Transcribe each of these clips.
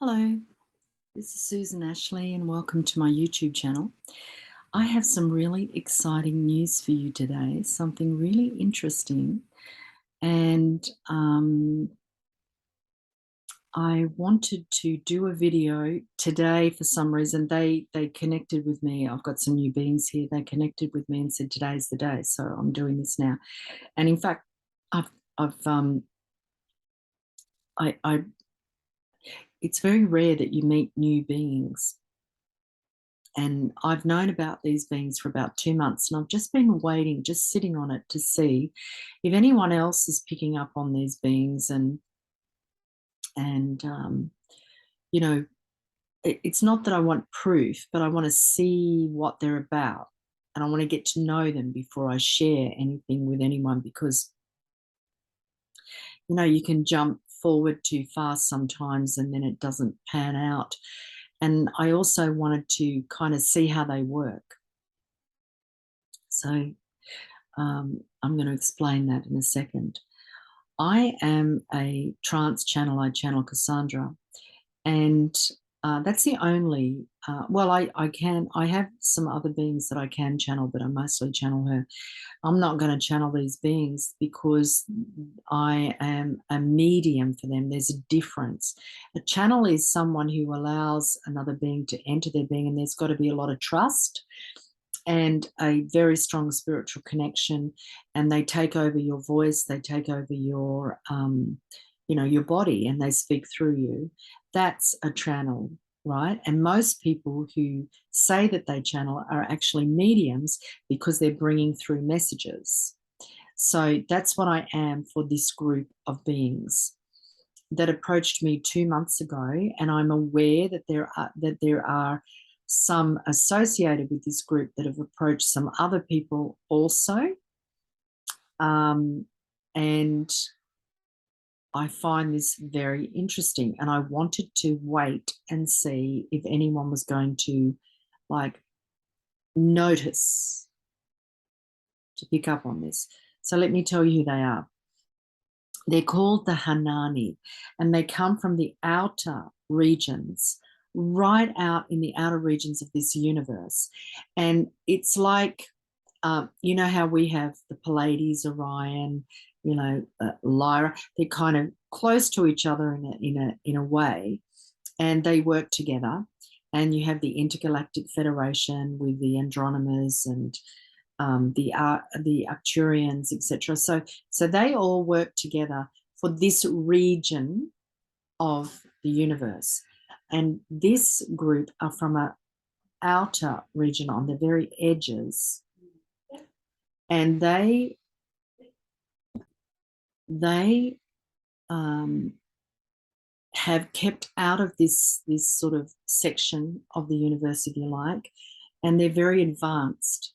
Hello, this is Susan Ashley and welcome to my YouTube channel. I have some really exciting news for you today, something really interesting, and I wanted to do a video today. For some reason they connected with me. I've got some new beings here. They connected with me and said today's the day, so I'm doing this now. And in fact, I've I it's very rare that you meet new beings. And I've known about these beings for about 2 months, and I've just been waiting, just sitting on it to see if anyone else is picking up on these beings. And you know, it's not that I want proof, but I want to see what they're about, and I want to get to know them before I share anything with anyone, because you can jump forward too fast sometimes and then it doesn't pan out. And I also wanted to kind of see how they work. So I'm going to explain that in a second. I am a trance channel. I channel Kassandra, and that's the only. Well, I have some other beings that I can channel, but I mostly channel her. I'm not going to channel these beings because I am a medium for them. There's a difference. A channel is someone who allows another being to enter their being, and there's got to be a lot of trust and a very strong spiritual connection, and they take over your voice, they take over your your body, and they speak through you. That's a channel, right? And most people who say that they channel are actually mediums because they're bringing through messages. So that's what I am for this group of beings that approached me 2 months ago, and I'm aware that there are some associated with this group that have approached some other people also. And I find this very interesting, and I wanted to wait and see if anyone was going to notice, to pick up on this. So let me tell you who they are. They're called the Hanani, and they come from the outer regions, right out in the outer regions of this universe. And it's like, you know how we have the Pleiades, Orion, Lyra. They're kind of close to each other in a way, and they work together. And you have the Intergalactic Federation with the Andromedans and the Arcturians, etc. So they all work together for this region of the universe. And this group are from an outer region on the very edges, and they have kept out of this sort of section of the universe, if you like, and they're very advanced.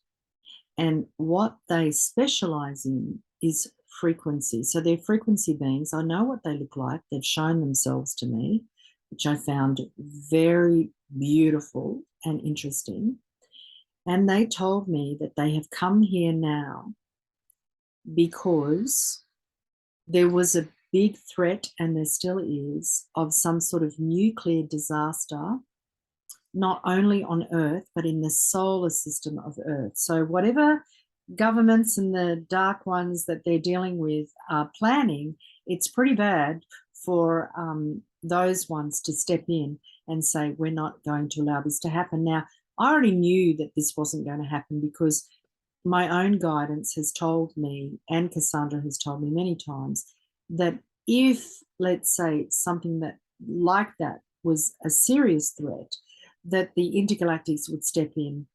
And what they specialize in is frequency. So they're frequency beings. I know what they look like. They've shown themselves to me, which I found very beautiful and interesting. And they told me that they have come here now because there was a big threat, and there still is, of some sort of nuclear disaster, not only on Earth, but in the solar system of Earth. So whatever governments and the dark ones that they're dealing with are planning, it's pretty bad for those ones to step in and say, we're not going to allow this to happen. Now, I already knew that this wasn't going to happen because my own guidance has told me, and Kassandra has told me many times, that if, let's say, something that like that was a serious threat, that the intergalactics would step in.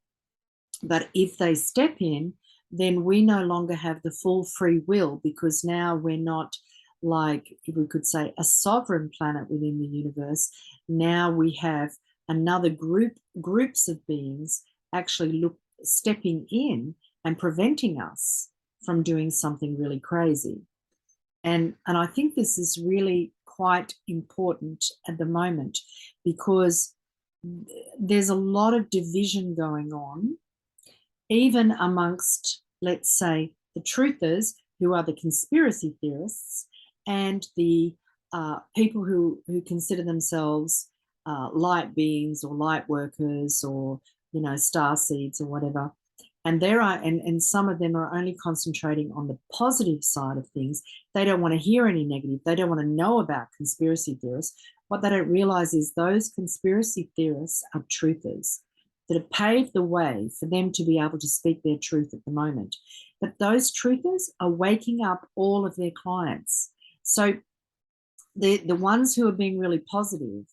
But if they step in, then we no longer have the full free will, because now we're not, like, if we could say, a sovereign planet within the universe. Now we have another groups of beings actually stepping in and preventing us from doing something really crazy. And I think this is really quite important at the moment, because there's a lot of division going on, even amongst, let's say, the truthers, who are the conspiracy theorists, and the people who consider themselves light beings or light workers or, star seeds or whatever. And there are, and some of them are only concentrating on the positive side of things. They don't want to hear any negative. They don't want to know about conspiracy theorists. What they don't realize is those conspiracy theorists are truthers that have paved the way for them to be able to speak their truth at the moment. But those truthers are waking up all of their clients. So the ones who are being really positive,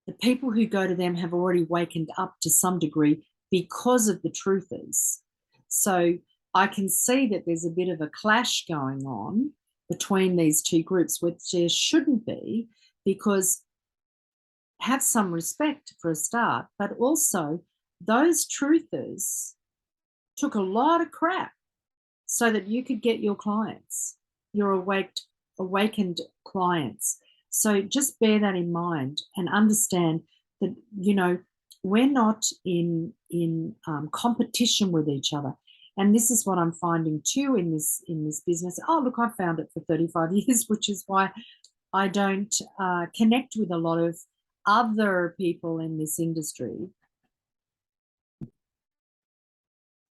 the people who go to them have already wakened up to some degree because of the truthers. So I can see that there's a bit of a clash going on between these two groups, which there shouldn't be, because have some respect for a start, but also those truthers took a lot of crap so that you could get your clients, your awakened clients. So just bear that in mind and understand that, we're not in competition with each other. And this is what I'm finding too in this business. Oh, look, I've found it for 35 years, which is why I don't connect with a lot of other people in this industry.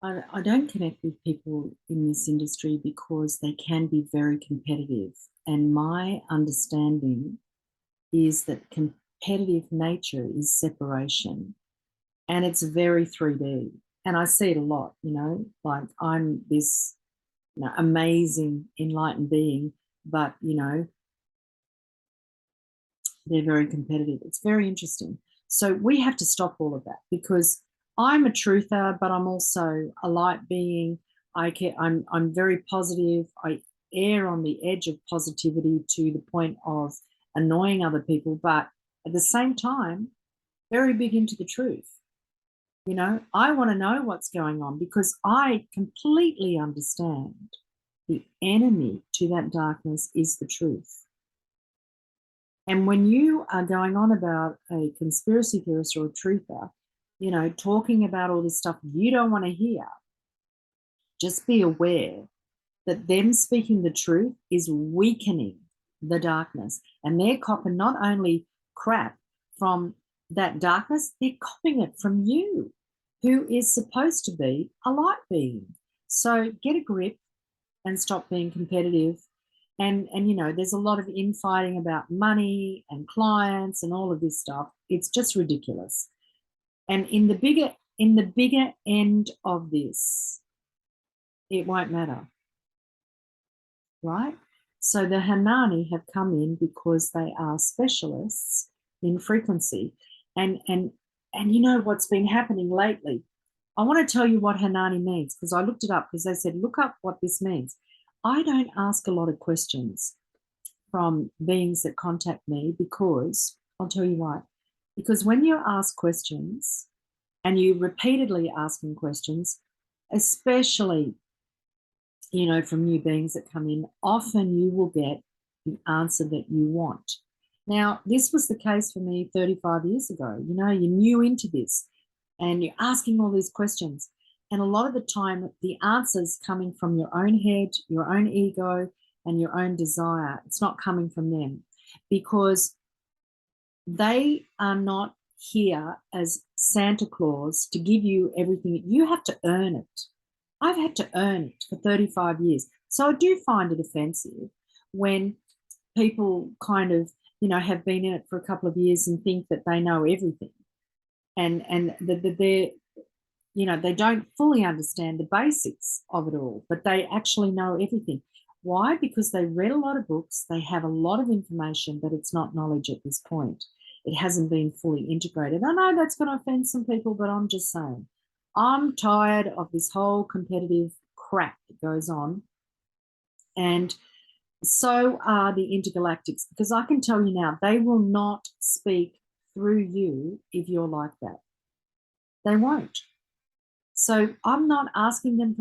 I don't connect with people in this industry because they can be very competitive. And my understanding is that competitive nature is separation. And it's very 3D. And I see it a lot, like I'm this amazing enlightened being, but, they're very competitive. It's very interesting. So we have to stop all of that, because I'm a truther, but I'm also a light being. I'm very positive. I err on the edge of positivity to the point of annoying other people, but at the same time, very big into the truth. I want to know what's going on because I completely understand the enemy to that darkness is the truth. And when you are going on about a conspiracy theorist or a truther, talking about all this stuff you don't want to hear, just be aware that them speaking the truth is weakening the darkness. And they're copping not only crap from that darkness, they're copying it from you, who is supposed to be a light being. So get a grip and stop being competitive. And there's a lot of infighting about money and clients and all of this stuff. It's just ridiculous. And in the bigger end of this, it won't matter, right? So the Hanani have come in because they are specialists in frequency. And what's been happening lately. I want to tell you what Hanani means, because I looked it up, because they said, look up what this means. I don't ask a lot of questions from beings that contact me, because I'll tell you why. Because when you ask questions and you repeatedly asking questions, especially, from new beings that come in, often you will get the answer that you want. Now, this was the case for me 35 years ago. You're new into this and you're asking all these questions. And a lot of the time, the answer's coming from your own head, your own ego, and your own desire. It's not coming from them, because they are not here as Santa Claus to give you everything. You have to earn it. I've had to earn it for 35 years. So I do find it offensive when people kind of, have been in it for a couple of years and think that they know everything. And that they're, they don't fully understand the basics of it all, but they actually know everything. Why? Because they read a lot of books, they have a lot of information, but it's not knowledge at this point. It hasn't been fully integrated. I know that's going to offend some people, but I'm just saying, I'm tired of this whole competitive crap that goes on. And so are the intergalactics, because I can tell you now, they will not speak through you if you're like that. They won't. So I'm not asking them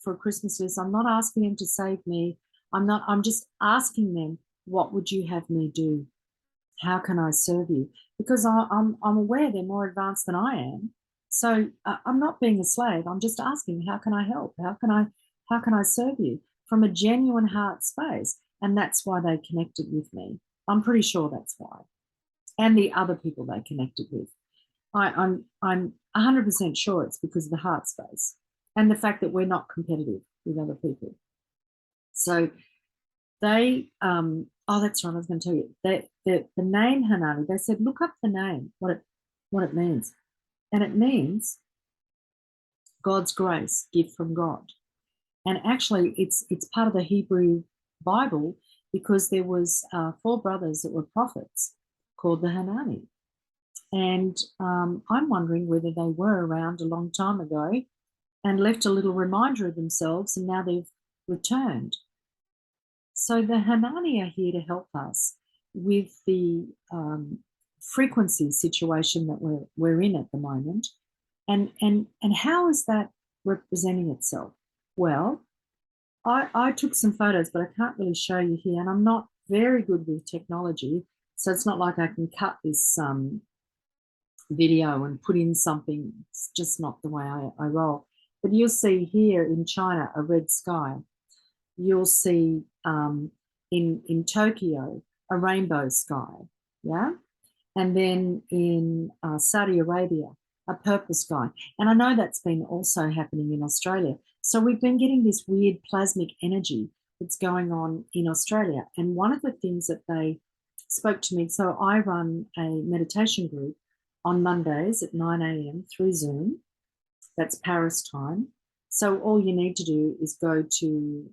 for a Christmas list. I'm not asking them to save me. I'm just asking them, what would you have me do? How can I serve you? Because I'm aware they're more advanced than I am. So I'm not being a slave. I'm just asking, how can I help? How can I serve you from a genuine heart space? And that's why they connected with me. I'm pretty sure that's why. and the other people they connected with. I'm 100% sure it's because of the heart space and the fact that we're not competitive with other people. So they, oh, that's right, I was going to tell you, the name Hanani, they said, look up the name, what it means. And it means God's grace, gift from God. And actually, it's part of the Hebrew Bible because there was 4 brothers that were prophets called the Hanani. And I'm wondering whether they were around a long time ago and left a little reminder of themselves, and now they've returned. So the Hanani are here to help us with the frequency situation that we're in at the moment. And how is that representing itself? Well, I took some photos, but I can't really show you here, and I'm not very good with technology, so it's not like I can cut this video and put in something. It's just not the way I roll. But you'll see here in China a red sky. You'll see in Tokyo a rainbow sky, yeah? And then in Saudi Arabia, a purple sky. And I know that's been also happening in Australia. So we've been getting this weird plasmic energy that's going on in Australia. And one of the things that they spoke to me, so I run a meditation group on Mondays at 9 a.m. through Zoom. That's Paris time. So all you need to do is go to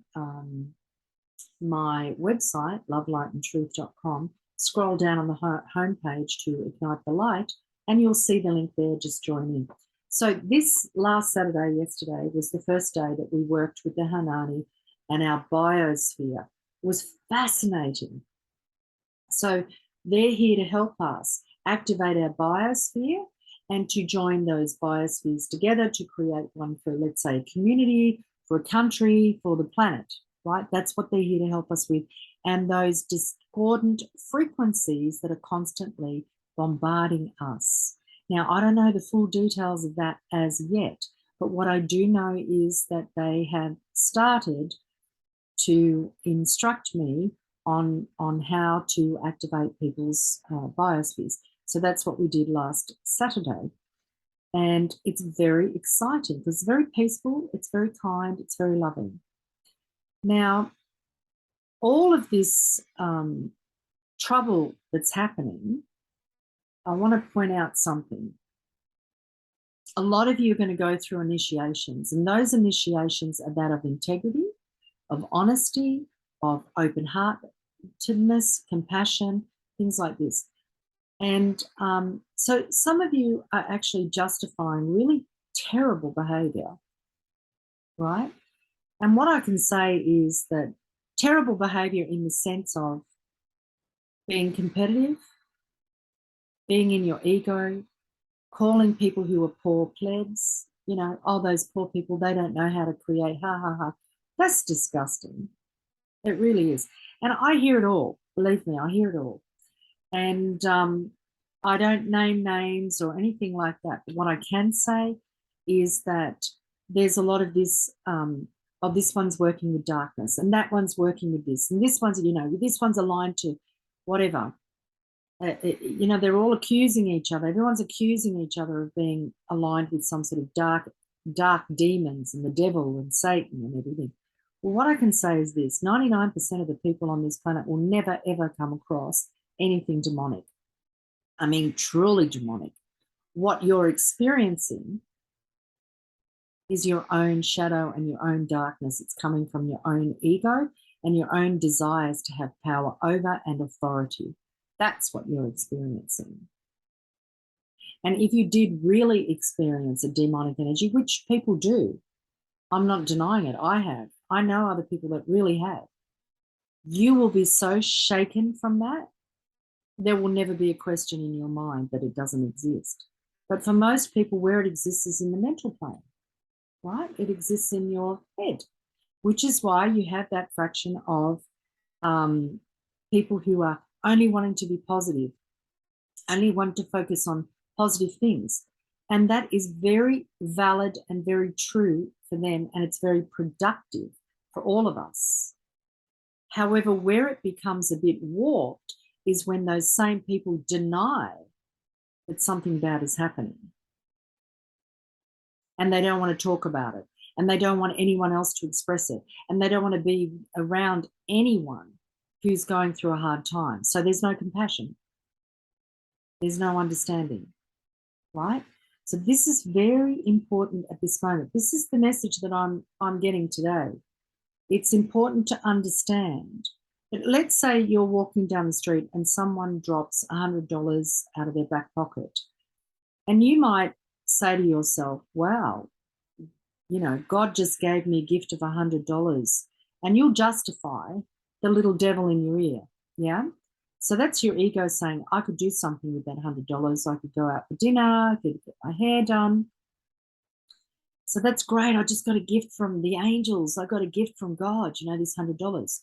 my website, lovelightandtruth.com, scroll down on the homepage to Ignite the Light, and you'll see the link there. Just join in. So this last Saturday, yesterday, was the first day that we worked with the Hanani and our biosphere. It was fascinating. So they're here to help us activate our biosphere and to join those biospheres together to create one for, let's say, a community, for a country, for the planet, right? That's what they're here to help us with. And those discordant frequencies that are constantly bombarding us. Now, I don't know the full details of that as yet, but what I do know is that they have started to instruct me on how to activate people's biospheres. So that's what we did last Saturday. And it's very exciting because it's very peaceful, it's very kind, it's very loving. Now, all of this trouble that's happening, I want to point out something. A lot of you are going to go through initiations, and those initiations are that of integrity, of honesty, of open-heartedness, compassion, things like this. And so some of you are actually justifying really terrible behavior, right? And what I can say is that terrible behavior in the sense of being competitive, being in your ego, calling people who are poor plebs, you know, oh, those poor people, they don't know how to create, ha, ha, ha. That's disgusting. It really is. And I hear it all. Believe me, I hear it all. And I don't name names or anything like that. But what I can say is that there's a lot of this, oh, this one's working with darkness and that one's working with this. And this one's, you know, this one's aligned to whatever. You know, they're all accusing each other. Everyone's accusing each other of being aligned with some sort of dark demons and the devil and Satan and everything. Well, what I can say is this: 99% of the people on this planet will never, ever come across anything demonic. I mean, truly demonic. What you're experiencing is your own shadow and your own darkness. It's coming from your own ego and your own desires to have power over and authority. That's what you're experiencing. And if you did really experience a demonic energy, which people do, I'm not denying it, I have. I know other people that really have. You will be so shaken from that, there will never be a question in your mind that it doesn't exist. But for most people, where it exists is in the mental plane, right? It exists in your head, which is why you have that fraction of people who are only wanting to be positive, only want to focus on positive things. And that is very valid and very true for them, and it's very productive for all of us. However, where it becomes a bit warped is when those same people deny that something bad is happening. And they don't want to talk about it. And they don't want anyone else to express it. And they don't want to be around anyone who's going through a hard time. So there's no compassion. There's no understanding, right? So this is very important at this moment. This is the message that I'm getting today. It's important to understand that, let's say you're walking down the street and someone drops $100 out of their back pocket. And you might say to yourself, wow, you know, God just gave me a gift of $100. And you'll justify the little devil in your ear. Yeah. So that's your ego saying, I could do something with that $100. I could go out for dinner, I could get my hair done. So that's great. I just got a gift from the angels. I got a gift from God, you know, this $100.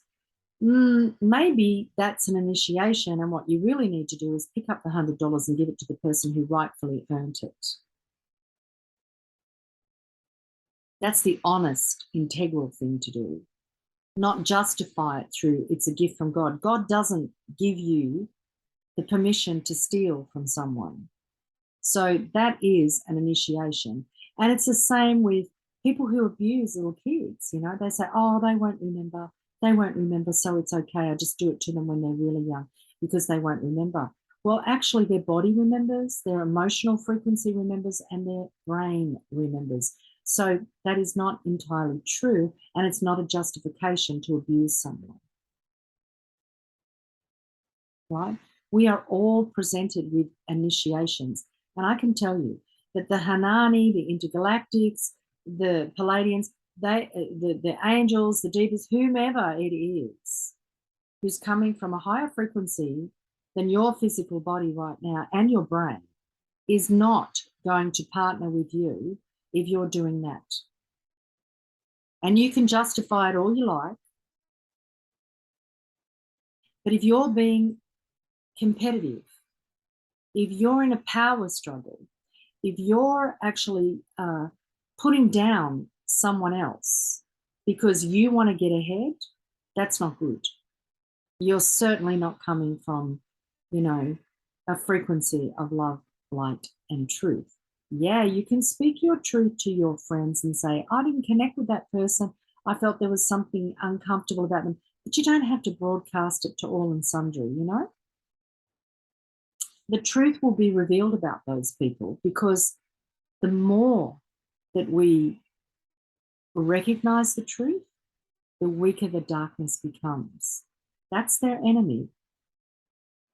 Maybe that's an initiation. And what you really need to do is pick up the $100 and give it to the person who rightfully earned it. That's the honest, integral thing to do. Not justify it through it's a gift from God. God doesn't give you the permission to steal from someone. So that is an initiation. And it's the same with people who abuse little kids. You know, they say, oh, they won't remember. They won't remember, so it's okay. I just do it to them when they're really young because they won't remember. Well, actually, their body remembers, their emotional frequency remembers, and their brain remembers. So that is not entirely true, and it's not a justification to abuse someone. Right? We are all presented with initiations. And I can tell you that the Hanani, the intergalactics, the Palladians, the angels, the deepas, whomever it is, who's coming from a higher frequency than your physical body right now and your brain, is not going to partner with you if you're doing that. And you can justify it all you like, but if you're being competitive, if you're in a power struggle, if you're actually putting down someone else because you want to get ahead, that's not good. You're certainly not coming from, you know, a frequency of love, light, and truth. Yeah, you can speak your truth to your friends and say, I didn't connect with that person. I felt there was something uncomfortable about them. But you don't have to broadcast it to all and sundry, you know? The truth will be revealed about those people, because the more that we recognize the truth, the weaker the darkness becomes. That's their enemy.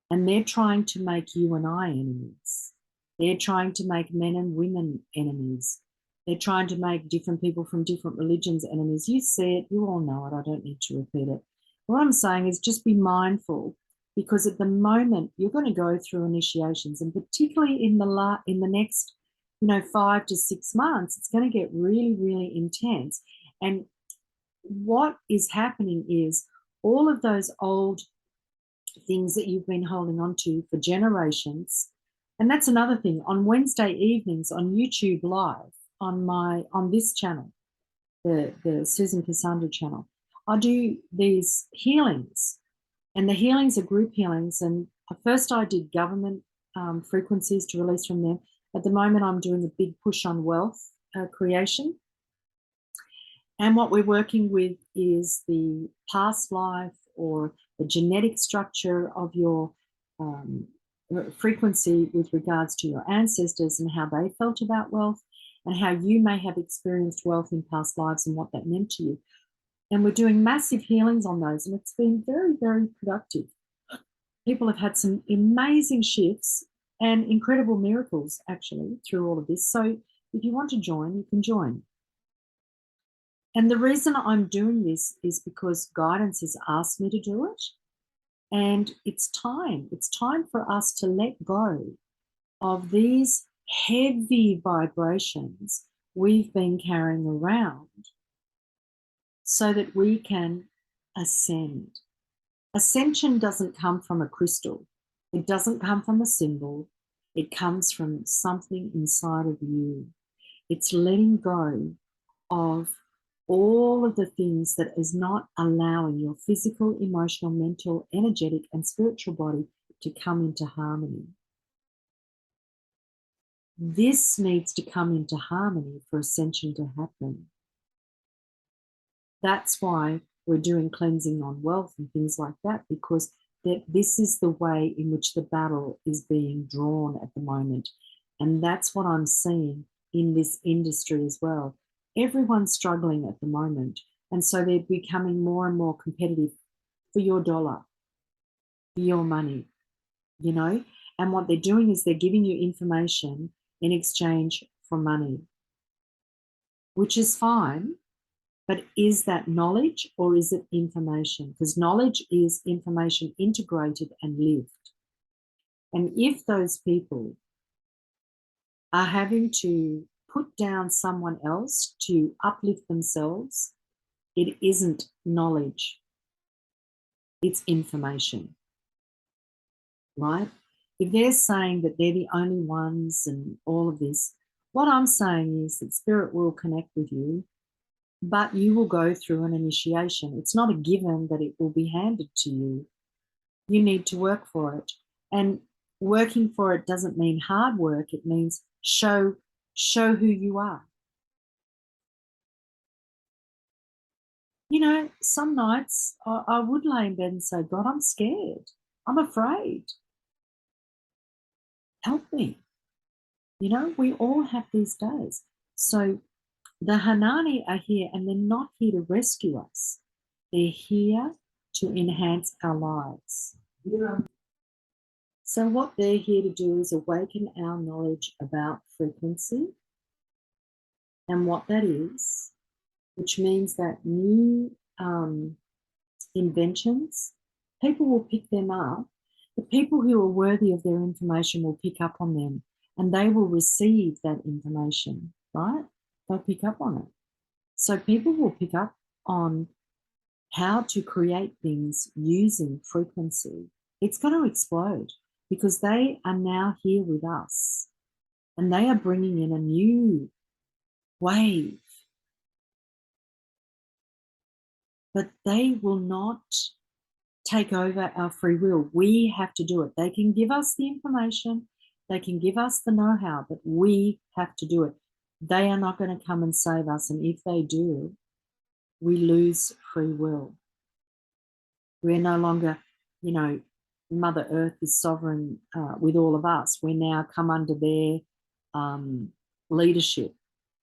And they're trying to make you and I enemies. They're trying to make men and women enemies. They're trying to make different people from different religions enemies. You see it, you all know it, I don't need to repeat it. What I'm saying is just be mindful, because at the moment you're going to go through initiations, and particularly in the next, 5 to 6 months, it's going to get really, really intense. And what is happening is all of those old things that you've been holding on to for generations. And that's another thing. On Wednesday evenings on YouTube Live, on this channel, the Susan Kassandra channel, I do these healings, and the healings are group healings. And first I did government frequencies to release from them. At the moment, I'm doing a big push on wealth creation. And what we're working with is the past life or the genetic structure of your frequency with regards to your ancestors and how they felt about wealth, and how you may have experienced wealth in past lives and what that meant to you. And we're doing massive healings on those, and it's been very, very productive. People have had some amazing shifts and incredible miracles, actually, through all of this. So if you want to join, you can join. And the reason I'm doing this is because guidance has asked me to do it. And it's time. It's time for us to let go of these heavy vibrations we've been carrying around, so that we can ascend. Ascension doesn't come from a crystal. It doesn't come from a symbol. It comes from something inside of you. It's letting go of all of the things that is not allowing your physical, emotional, mental, energetic, and spiritual body to come into harmony. This needs to come into harmony for ascension to happen. That's why we're doing cleansing on wealth and things like that, because this is the way in which the battle is being drawn at the moment. And that's what I'm seeing in this industry as well. Everyone's struggling at the moment. And so they're becoming more and more competitive for your dollar, for your money, you know? And what they're doing is they're giving you information in exchange for money, which is fine. But is that knowledge or is it information? Because knowledge is information integrated and lived. And if those people are having to put down someone else to uplift themselves, it isn't knowledge, it's information, right? If they're saying that they're the only ones and all of this, what I'm saying is that spirit will connect with you, but you will go through an initiation. It's not a given that it will be handed to you. You need to work for it. And working for it doesn't mean hard work. It means show who you are. You know, some nights I would lay in bed and say, God, I'm scared. I'm afraid. Help me. You know, we all have these days. So the Hanani are here, and they're not here to rescue us. They're here to enhance our lives. Yeah. So what they're here to do is awaken our knowledge about frequency and what that is, which means that new inventions, people will pick them up. The people who are worthy of their information will pick up on them, and they will receive that information, right? They'll pick up on it. So people will pick up on how to create things using frequency. It's going to explode because they are now here with us and they are bringing in a new wave. But they will not take over our free will. We have to do it. They can give us the information, they can give us the know-how, but we have to do it. They are not going to come and save us. And if they do, we lose free will. We're no longer, you know, Mother Earth is sovereign with all of us. We now come under their leadership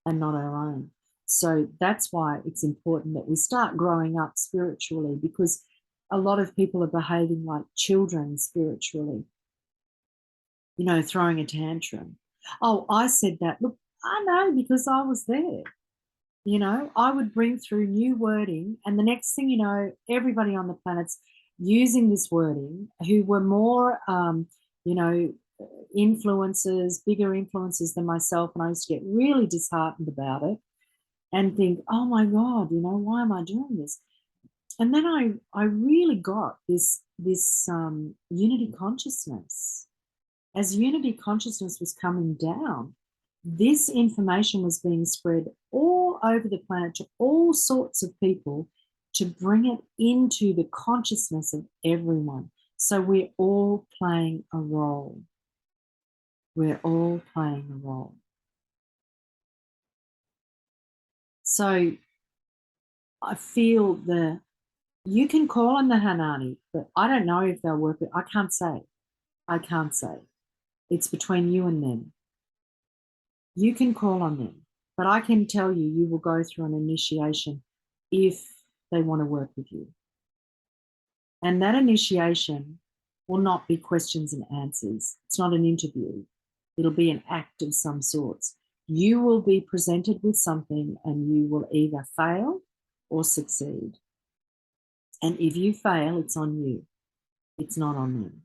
and not our own. So that's why it's important that we start growing up spiritually, because a lot of people are behaving like children spiritually, you know, throwing a tantrum. Oh, I said that. Look, I know because I was there. You know, I would bring through new wording, and the next thing you know, everybody on the planet's using this wording who were more, you know, influencers, bigger influencers than myself. And I used to get really disheartened about it and think, oh my God, you know, why am I doing this? And then I really got this unity consciousness. As unity consciousness was coming down, this information was being spread all over the planet to all sorts of people to bring it into the consciousness of everyone. So we're all playing a role. We're all playing a role. So I feel you can call on the Hanani, but I don't know if they'll work. I can't say. I can't say. It's between you and them. You can call on them, but I can tell you, you will go through an initiation if they want to work with you. And that initiation will not be questions and answers. It's not an interview. It'll be an act of some sorts. You will be presented with something and you will either fail or succeed. And if you fail, it's on you. It's not on them.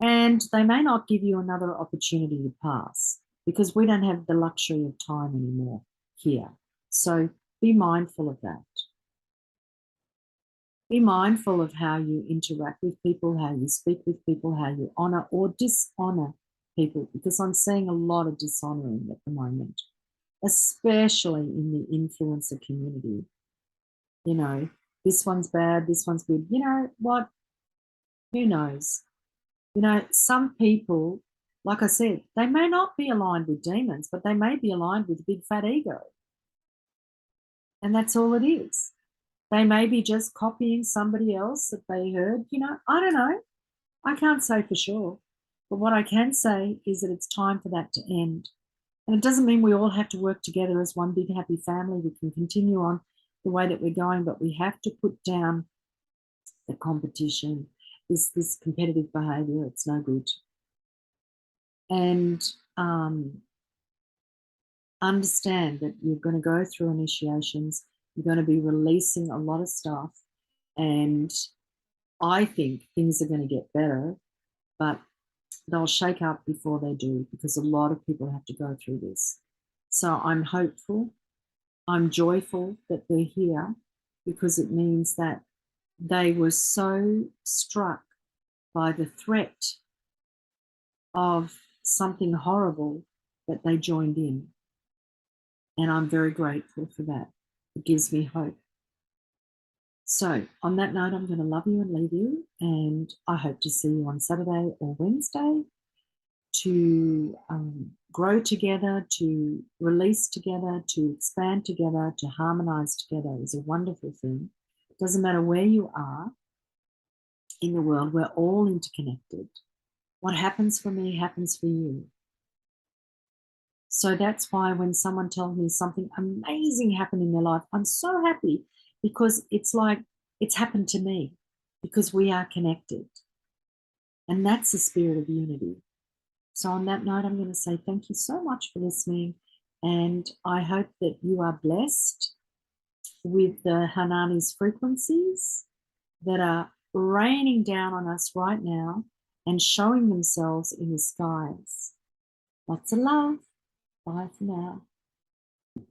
And they may not give you another opportunity to pass because we don't have the luxury of time anymore here. So be mindful of that. Be mindful of how you interact with people, how you speak with people, how you honor or dishonor people, because I'm seeing a lot of dishonoring at the moment, especially in the influencer community. You know, this one's bad, this one's good. You know what? Who knows? You know, some people, like I said, they may not be aligned with demons, but they may be aligned with a big fat ego. And that's all it is. They may be just copying somebody else that they heard. You know, I don't know. I can't say for sure. But what I can say is that it's time for that to end. And it doesn't mean we all have to work together as one big happy family. We can continue on the way that we're going, but we have to put down the competition, this competitive behavior. It's no good. And understand that you're going to go through initiations. You're going to be releasing a lot of stuff. And I think things are going to get better, but they'll shake up before they do, because a lot of people have to go through this. So I'm hopeful. I'm joyful that they're here, because it means that they were so struck by the threat of something horrible that they joined in. And I'm very grateful for that. It gives me hope. So on that note, I'm going to love you and leave you. And I hope to see you on Saturday or Wednesday to grow together, to release together, to expand together, to harmonize together is a wonderful thing. It doesn't matter where you are in the world, we're all interconnected. What happens for me happens for you. So that's why when someone tells me something amazing happened in their life, I'm so happy, because it's like it's happened to me, because we are connected. And that's the spirit of unity. So on that note, I'm going to say thank you so much for listening. And I hope that you are blessed with the Hanani's frequencies that are raining down on us right now and showing themselves in the skies. Lots of love. Bye for now.